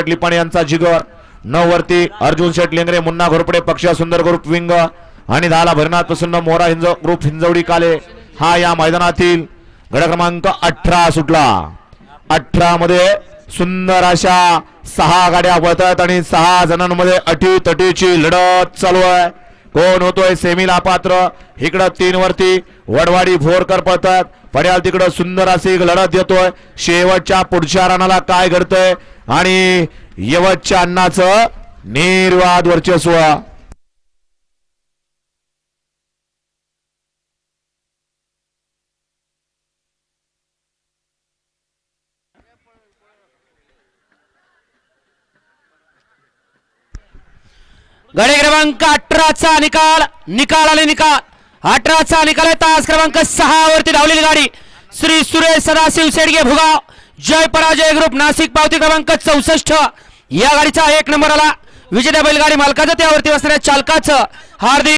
लिपाणी यांचा जिगर 9 वरती अर्जुन शेट लेंगरे मुन्ना घोरपडे पक्षा सुंदर ग्रुप विंग आणि 10 ला भरनाथ प्रसन्न मोरा ग्रुप हिंजवडी काले हा या मैदानातील गड क्रमांक 18 सुटला। 18 मध्ये सुंदर अशा 6 गाड्या पळतात आणि 6 जणांमध्ये अटीतटीची लढत चालू आहे। कोण होतोय सेमीला पात्र? इकडं 3 वरती वडवाडी भोरकर पळतात, पड्याल तिकडं सुंदर अशी लढत देतोय। शेवटच्या पुढच्या रणाला काय घडतंय आणि यवतच्या अण्णाचं निर्वाद वर्चस्व। गडे क्रमांक 18 चा निकाल आले निकाल 18 चा निकाल आहे। तास क्रमांक 6 वरती धावलेली गाडी श्री सुरेश सदाशिव शेडगे भुगाव जय पराजय ग्रुप नाशिक पावती क्रमांक 64 या गाडीचा 1 नंबर आला। विजेत्या बैलगाडी मालकाचं त्यावरती असणाऱ्या चालकाचं हार्दिक